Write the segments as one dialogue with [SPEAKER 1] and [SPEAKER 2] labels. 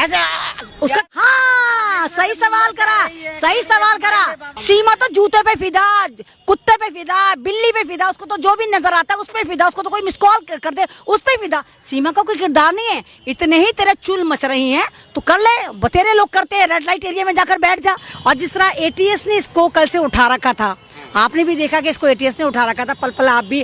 [SPEAKER 1] ऐसे उसका, हाँ सही सवाल करा, सही सवाल करा। सीमा तो जूते पे फिदा, कुत्ते पे फिदा, बिल्ली पे फिदा, उसको तो जो भी नजर आता है उस पे फिदा, उसको तो कोई मिस कॉल कर दे उस पे फिदा। सीमा का कोई किरदार नहीं है। इतने ही तेरे चुल मच रही हैं तो कर ले, बतेरे लोग करते हैं, रेड लाइट एरिया में जाकर बैठ जा। और जिस तरह एटीएस ने इसको कल से उठा रखा था, आपने भी देखा कि इसको एटीएस ने उठा रखा था, पल पल आप भी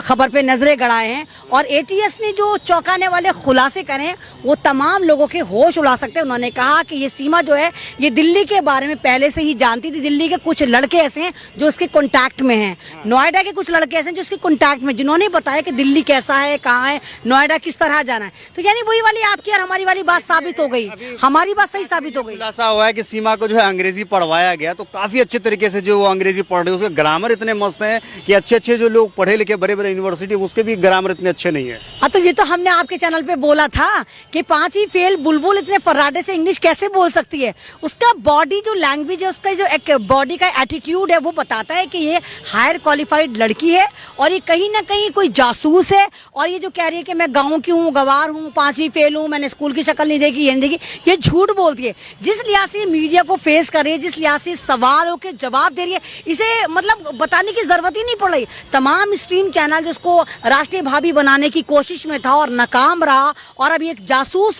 [SPEAKER 1] खबर पे नजरें गड़ाए हैं। और एटीएस ने जो चौंकाने वाले खुलासे करें वो तमाम लोगों के होश उड़ा सकते हैं। उन्होंने कहा कि ये सीमा जो है ये दिल्ली के बारे में पहले से ही जानती थी। दिल्ली के कुछ लड़के ऐसे हैं जो उसके कॉन्टैक्ट में हैं, नोएडा के कुछ लड़के ऐसे हैं जो उसके कॉन्टैक्ट में, जिन्होंने बताया कि दिल्ली कैसा है, कहाँ है, नोएडा किस तरह जाना है। तो यानी वही वाली आपकी और हमारी वाली बात साबित हो गई, हमारी बात सही साबित हो गई।
[SPEAKER 2] खुलासा हुआ है कि सीमा को जो है अंग्रेजी पढ़वाया गया, तो काफी अच्छे तरीके से जो वो अंग्रेजी पढ़ रहे हैं, उसके ग्रामर इतने मस्त हैं कि अच्छे जो लोग पढ़े लिखे बड़े बड़े यूनिवर्सिटी उसके भी ग्रामर इतने अच्छे नहीं है।
[SPEAKER 1] हाँ तो ये तो हमने आपके चैनल पे बोला था कि 5वीं फेल बुलबुल इतने फर्राटे से इंग्लिश कैसे बोल सकती है। उसका बॉडी जो लैंग्वेज है, उसका जो एक बॉडी का एटीट्यूड है वो बताता है कि ये हायर क्वालिफाइड लड़की है और ये कहीं ना कहीं कोई जासूस है। और ये जो कह रही है कि मैं गाँव की हूँ, गवार हूँ, 5वीं फेल हूँ, मैंने स्कूल की शक्ल नहीं देखी, ये नहीं देखी, ये झूठ बोलती है। जिस लिहाज से मीडिया को फेस कर रही है, जिस लिहाज से सवालों के जवाब दे रही है, इसे मतलब बताने की जरूरत ही नहीं पड़ रही। तमाम स्ट्रीम चैनल जिसको राष्ट्रीय भाभी बनाने की कोशिश में था और नाकाम रहा और अभी एक जासूस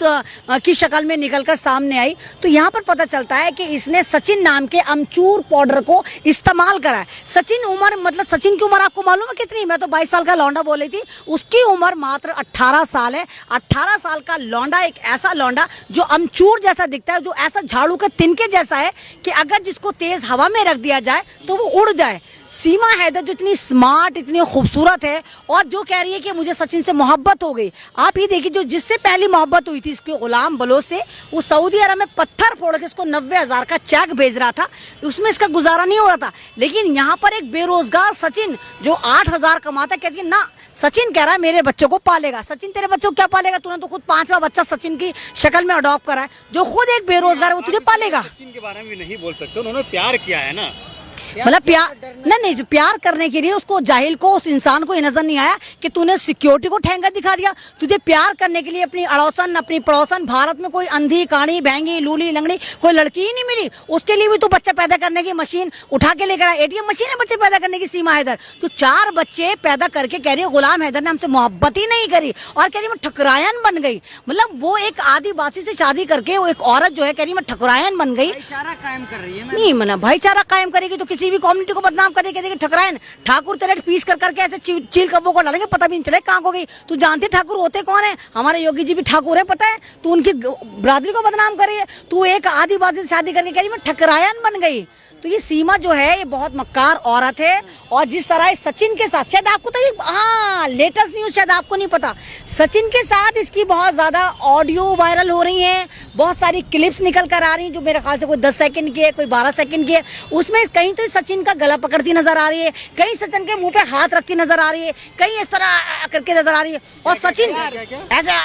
[SPEAKER 1] की शक्ल में निकलकर सामने आई, तो यहाँ पर पता चलता है कि इसने सचिन नाम के अमचूर पाउडर को इस्तेमाल करा है। सचिन उम्र, मतलब सचिन की उम्र आपको मालूम है कितनी? मैं तो 22 साल का लौंडा बोल रही थी, उसकी उम्र मात्र 18 साल है। 18 साल का लौंडा, एक ऐसा लौंडा जो अमचूर जैसा दिखता है, जो ऐसा झाड़ू के तिनके जैसा है कि अगर जिसको तेज हवा में रख दिया जाए तो वो उड़ जाए। सीमा हैदर जो इतनी स्मार्ट, इतनी खूबसूरत है और जो कह रही है कि मुझे सचिन से मोहब्बत हो गई। आप ये देखिए, जो जिससे पहली मोहब्बत हुई थी इसके गुलाम बलोच से, वो सऊदी अरब में पत्थर फोड़ के इसको 90,000 का चेक भेज रहा था, उसमें इसका गुजारा नहीं हो रहा था। लेकिन यहाँ पर एक बेरोजगार सचिन जो 8,000 कमाता, कहती है ना, सचिन कह रहा है मेरे बच्चों को पालेगा। सचिन तेरे बच्चों को क्या पालेगा? तूने तो खुद 5वां बच्चा सचिन की शक्ल में अडॉप्ट करा है। जो खुद एक बेरोजगार है वो तुझे पालेगा।
[SPEAKER 2] सचिन के बारे में भी नहीं बोल सकते, उन्होंने प्यार किया है ना,
[SPEAKER 1] मतलब प्यार नहीं, प्यार करने के लिए उसको, जाहिल को, उस इंसान को ये नजर नहीं आया कि तूने सिक्योरिटी को ठेंगा दिखा दिया। तुझे प्यार करने के लिए अपनी अड़ोसन, अपनी पड़ोसन, भारत में कोई अंधी, काणी, बहंगी, लूली, लंगड़ी कोई लड़की ही नहीं मिली। उसके लिए भी तू बच्चा पैदा करने की मशीन उठा के लेकर आया। एटीएम मशीन है बच्चे पैदा करने की सीमा हैदर। तो 4 बच्चे पैदा करके कह रही है गुलाम हैदर ने हमसे मोहब्बत ही नहीं करी और कह रही मैं ठकुरायन बन गई। मतलब वो एक आदिवासी से शादी करके वो एक औरत जो है कह रही मैं ठकुरायन बन गई।
[SPEAKER 3] भाईचारा कायम कर रही है।
[SPEAKER 1] नहीं मना, भाईचारा कायम करेगी तो किसी भी कम्युनिटी को बदनाम कर देगी, ठकरायन ठाकुर तेरे पीस कर करके ऐसे चील कब्बों को डालेंगे, पता भी नहीं चले कहाँ हो गई। तू जानती ठाकुर होते कौन है? हमारे योगी जी भी ठाकुर है, पता है? तू उनकी बरादरी को बदनाम कर रही है। तू एक आदिवासी से शादी करके कह रही मैं ठकरायन बन गई। तो ये सीमा जो है ये बहुत मक्कार औरत है। और जिस तरह सचिन के साथ, शायद आपको तो ये, हाँ लेटेस्ट न्यूज शायद आपको नहीं पता, सचिन के साथ इसकी बहुत ज्यादा ऑडियो वायरल हो रही हैं, बहुत सारी क्लिप्स निकल कर आ रही हैं जो मेरे ख्याल से कोई 10 सेकंड की है, कोई 12 सेकंड की है। उसमें कहीं तो सचिन का गला पकड़ती नजर आ रही है, कहीं सचिन के मुंह पे हाथ रखती नजर आ रही है, कहीं इस तरह करके नजर आ रही है। और सचिन ऐसा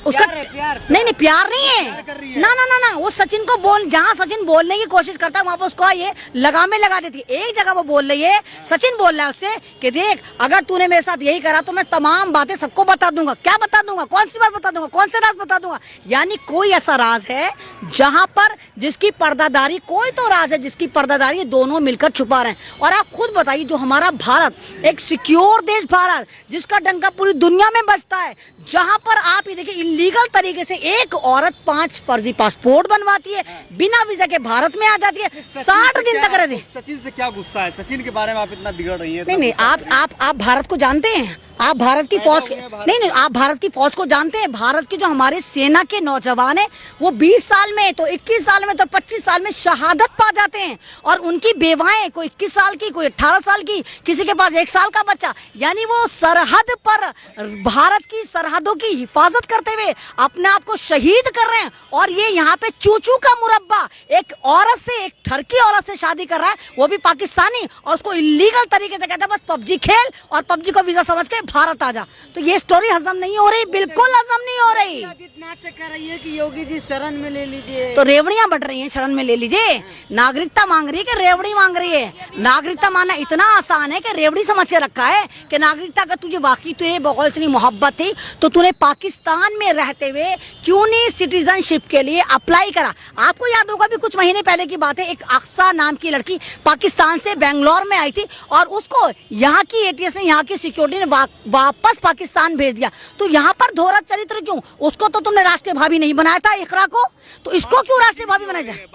[SPEAKER 1] उसका नहीं, प्यार नहीं है ना, ना ना ना, वो सचिन को बोल, जहाँ सचिन बोलने की कोशिश करता है वहां पर उसको ये लगामे लगा देती है। एक जगह वो बोल रही है, सचिन बोल रहा है उससे कि देख अगर तूने मेरे साथ यही करा तो मैं तमाम बातें सबको बता दूंगा। क्या बता दूंगा? कौन सी बात बता दूंगा? कौन से राज बता दूंगा? यानी कोई ऐसा राज है जहां पर जिसकी पर्दादारी, कोई तो राज है जिसकी पर्दादारी दोनों मिलकर छुपा रहे हैं। और आप खुद बताइए, जो हमारा भारत एक सिक्योर देश, भारत जिसका डंका पूरी दुनिया में बजता है, जहां पर आप ये देखिए इलीगल तरीके से एक औरत 5 फर्जी पासपोर्ट बनवाती है, बिना वीजा के भारत में आ जाती है, 60 दिन तक रहती है।
[SPEAKER 2] सचिन से क्या गुस्सा है? सचिन के बारे में आप इतना बिगड़ रही है?
[SPEAKER 1] नहीं, आप भारत को जानते हैं? आप भारत की फौज के नहीं, आप भारत की फौज को जानते हैं? भारत की जो हमारे सेना के नौजवान है वो 20 साल में तो 21 साल में तो 25 साल में शहादत पा जाते हैं। और उनकी बेवाएं, कोई 21 साल की, कोई 18 साल की, किसी के पास 1 साल का बच्चा, यानी वो सरहद पर भारत की सरहदों की हिफाजत करते हुए अपने आप को शहीद कर रहे हैं। और ये यहाँ पे चूचू का मुरब्बा एक औरत से, एक ठरकी औरत से शादी कर रहा है, वो भी पाकिस्तानी, और उसको इलीगल तरीके से कहता है बस पबजी खेल और पबजी को वीजा समझ के भारत आ जा। तो ये स्टोरी हजम नहीं हो रही, बिल्कुल हजम नहीं हो रही।
[SPEAKER 3] इतना कर रही है कि योगी जी शरण में ले लीजिए,
[SPEAKER 1] तो रेवड़ियां बढ़ रही हैं, शरण में ले लीजिए। नागरिकता मांग रही है कि रेवड़ी मांग रही है। रही है। नागरिकता मानना इतना आसान है कि रेवड़ी समझ के रखा है कि नागरिकता अगर तुझे वाकई तुझे बहुत इतनी मोहब्बत थी तो तूने पाकिस्तान में रहते हुए क्यों नहीं सिटीजनशिप के लिए अप्लाई करा। आपको याद होगा भी कुछ महीने पहले की बात है, एक अक्सा नाम की लड़की पाकिस्तान से बेंगलोर में आई थी और उसको यहाँ की एटीएस ने, यहाँ की सिक्योरिटी ने वापस पाकिस्तान भेज दिया। तो यहाँ पर दोहरा चरित्र क्यों? उसको तो तुमने राष्ट्रीय भावी नहीं बनाया था इकरा को, तो इसको क्यों राष्ट्रीय भावी बनाया जाए?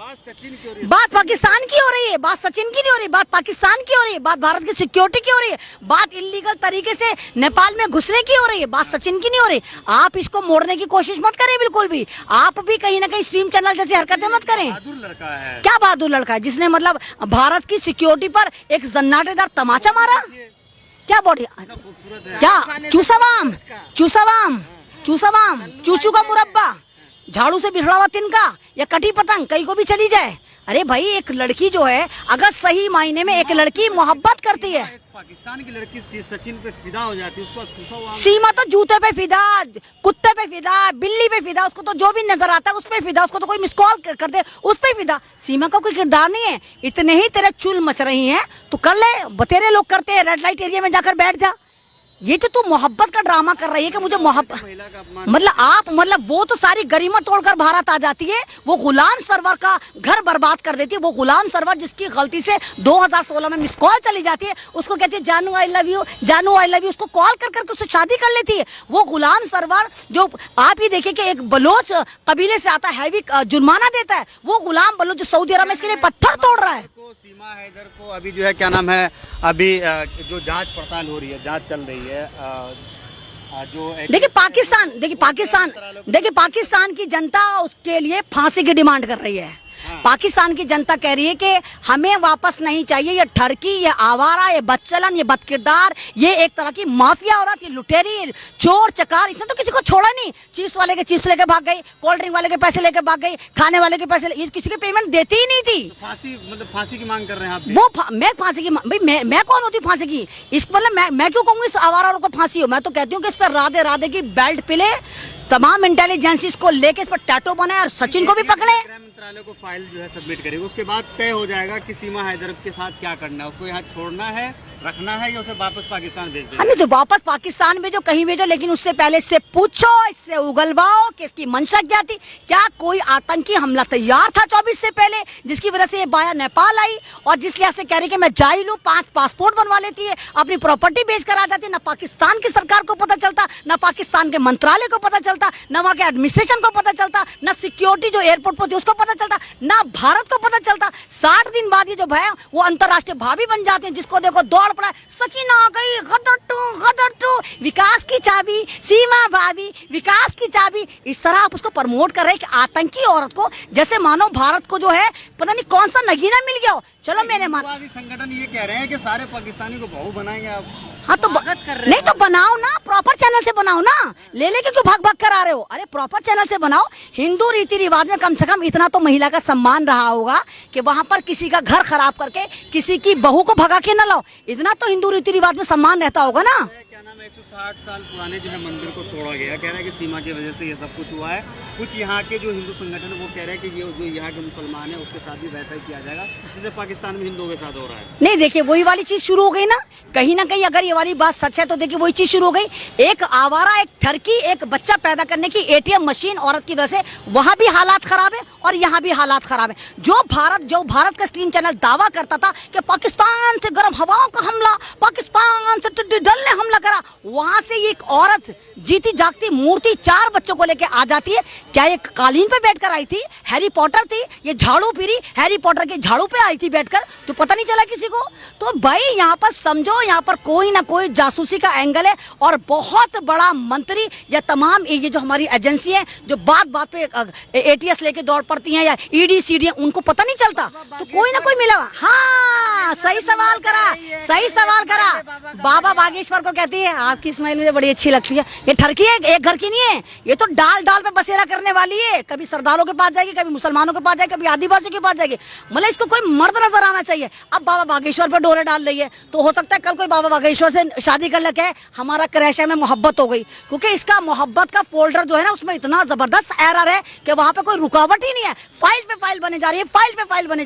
[SPEAKER 1] बात पाकिस्तान की हो रही है, बात सचिन की नहीं हो रही, बात पाकिस्तान की हो रही है, बात भारत की सिक्योरिटी की हो रही है, बात इलीगल तरीके से नेपाल में घुसने की हो रही है, बात सचिन की नहीं हो रही। आप इसको मोड़ने की कोशिश मत करें बिल्कुल भी। आप भी कहीं ना कहीं स्ट्रीम चैनल जैसी हरकतें मत करें।
[SPEAKER 2] बहादुर लड़का है।
[SPEAKER 1] क्या बहादुर लड़का है जिसने मतलब भारत की सिक्योरिटी पर एक जन्नाटेदार तमाचा मारा? क्या बॉडी, क्या चूसावाम, चूसावाम, चूसावाम, चूचू का मुरब्बा, झाड़ू से बिखरा हुआ तिनका या कटी पतंग कहीं को भी चली जाए। अरे भाई, एक लड़की जो है अगर सही मायने में एक लड़की मोहब्बत करती है,
[SPEAKER 2] पाकिस्तान की लड़की सचिन पे फिदा हो जाती है, उसको
[SPEAKER 1] सीमा तो जूते पे फिदा, कुत्ते पे फिदा, बिल्ली पे फिदा, उसको तो जो भी नजर आता है उस पे फिदा, उसको तो कोई मिस कॉल कर दे उस पे फिदा। सीमा का कोई किरदार नहीं है। इतने ही तेरे चुल मच रही हैं तो कर ले, बतेरे लोग करते हैं, रेड लाइट एरिया में जाकर बैठ जा। ये तो तू मोहब्बत का ड्रामा कर रही है कि मुझे मोहब्बत, मतलब वो तो सारी गरिमा तोड़कर भारत आ जाती है, वो गुलाम सरवर का घर बर्बाद कर देती है। वो गुलाम सरवर जिसकी गलती से 2016 में मिस कॉल चली जाती है, उसको कहती है जानू आई लव यू, जानू आई लव यू, उसको कॉल कर करके उससे शादी कर लेती है। वो गुलाम सरवर जो आप ही देखिए कि एक बलोच कबीले से आता है, हैवी जुर्माना देता है, वो गुलाम बलोच जो सऊदी अरब में इसके लिए पत्थर तोड़ रहा है।
[SPEAKER 2] सीमा हैदर को अभी जो है क्या नाम है, अभी जो जांच पड़ताल हो रही है, जांच चल रही है, जो
[SPEAKER 1] देखिए पाकिस्तान की जनता उसके लिए फांसी की डिमांड कर रही है। पाकिस्तान की जनता कह रही है कि हमें वापस नहीं चाहिए ये ठरकी, ये आवारा, ये बदचलन, ये बदकिरदार, ये एक तरह की माफिया औरत, ये लुटेरी, चोर चकार, इसने तो किसी को छोड़ा नहीं। चिप्स वाले के चिप्स लेके भाग गई, कोल्ड ड्रिंक वाले के पैसे लेके भाग गई, खाने वाले के पैसे, ये किसी के पेमेंट देती ही नहीं थी।
[SPEAKER 2] तो फांसी की मांग कर रहे हैं आप?
[SPEAKER 1] मैं फांसी की भाई मैं कौन होती फांसी की? इस मतलब मैं क्यों कहूँगी इस आवारा को फांसी हो? मैं तो कहती हूँ कि इस पर राधे राधे की बेल्ट पिले, तमाम इंटेलिजेंसीज को लेके इस पर टैटो बनाए और सचिन को भी पकड़े।
[SPEAKER 2] मंत्रालय को फाइल जो है सबमिट करेगा, उसके बाद तय हो जाएगा कि सीमा हैदर के साथ क्या करना है, उसको यहाँ छोड़ना है, रखना है या उसे वापस पाकिस्तान भेज देना।
[SPEAKER 1] नहीं तो वापस पाकिस्तान भेजो, कहीं भेजो, लेकिन उससे पहले इससे पूछो, इससे उगलवाओ कि इसकी मंशा क्या थी। क्या कोई आतंकी हमला तैयार था 24 से पहले जिसकी वजह से ये बाया नेपाल आई और जिस लिहाज से कह रही कि मैं जा ही लूं, 5 पासपोर्ट बनवा लेती है, अपनी प्रॉपर्टी बेच कर आ जाती है। ना पाकिस्तान की सरकार को पता चलता, ना पाकिस्तान के मंत्रालय को पता चलता, ना वहाँ के एडमिनिस्ट्रेशन को पता चलता, ना सिक्योरिटी जो एयरपोर्ट पर थी उसको पता चलता, ना भारत को पता चलता। 60 दिन बाद ये जो है वो अंतर्राष्ट्रीय भावी बन जाते हैं, जिसको देखो दौड़ पड़ा, सकीना आ गई, गदर टू, विकास की चाबी, सीमा भाभी, विकास की चाबी। इस तरह आप उसको प्रमोट कर रहे हैं कि आतंकी औरत को, जैसे मानो भारत को जो है पता नहीं कौन सा नगीना मिल गया हो। चलो मैंने
[SPEAKER 2] संगठन ये कह रहे हैं कि सारे पाकिस्तानी को बहू बनाएंगे आप।
[SPEAKER 1] हाँ तो नहीं तो बनाओ ना, प्रॉपर चैनल से बनाओ ना, ले लेके क्यों भाग भाग कर आ रहे हो? अरे प्रॉपर चैनल से बनाओ। हिंदू रीति रिवाज में कम से कम इतना तो महिला का सम्मान रहा होगा कि वहां पर किसी का घर खराब करके किसी की बहू को भगा के न लाओ, इतना तो हिंदू रीति रिवाज में सम्मान रहता होगा ना।
[SPEAKER 2] क्या नाम है, 160 साल पुराने जो है मंदिर को तोड़ा गया, कह रहा है कि सीमा की वजह से ये सब कुछ हुआ है। कुछ यहाँ के जो हिंदू संगठन है वो कह रहे हैं कि ये जो यहाँ के मुसलमान है उसके साथ भी वैसा ही किया जाएगा जैसे पाकिस्तान में हिंदुओं के साथ हो रहा है।
[SPEAKER 1] नहीं देखिए वही वाली चीज शुरू हो गई ना कहीं अगर ये वाली बात सच है तो देखिए वही चीज शुरू हो गई। एक आवारा, एक ठरकी, एक बच्चा पैदा करने की एटीएम मशीन औरत की वजह से वहां भी हालात खराब है और यहाँ भी हालात खराब है। जो भारत का स्ट्रीम चैनल दावा करता था कि पाकिस्तान से गर्म हवाओं का हमला, पाकिस्तान से टिड्डी दल ने हमला करा, वहां से एक औरत जीती जागती मूर्ति 4 बच्चों को लेके आ जाती है। क्या ये कालीन पे बैठकर आई थी? हैरी पॉटर थी? ये झाड़ू फिरी हैरी पॉटर के झाड़ू पे आई थी बैठकर, तो पता नहीं चला किसी को? तो भाई यहाँ पर समझो, यहाँ पर कोई ना कोई जासूसी का एंगल है और बहुत बड़ा मंत्री या तमाम ये जो हमारी एजेंसी है जो बात बात पे एटीएस लेके दौड़ पड़ती हैं या ईडी सीडी, उनको पता नहीं चलता, तो कोई ना कोई मिला। हाँ सही सवाल करा, बाबा बागेश्वर को कहती है आपकी स्माइल मुझे बड़ी अच्छी लगती है। ये ठरकी है, एक घर की नहीं है, ये तो डाल डाल पे बसेरा करने वाली है। कभी सरदारों के पास जाएगी, कभी मुसलमानों के पास जाएगी, कभी आदिवासी के पास जाएगी। मतलब इसको कोई मर्द नजर आना चाहिए। अब बाबा बागेश्वर पर डोरे डाल रही है तो हो सकता है कल कोई बाबा बागेश्वर से शादी कर लगे, हमारा क्रैश में मोहब्बत हो गई, क्योंकि इसका मोहब्बत का फोल्डर जो है ना उसमें इतना जबरदस्त एरर है कि वहां पे कोई रुकावट ही नहीं है। फाइल पे फाइल बने जा रही है, फाइल पे फाइल बने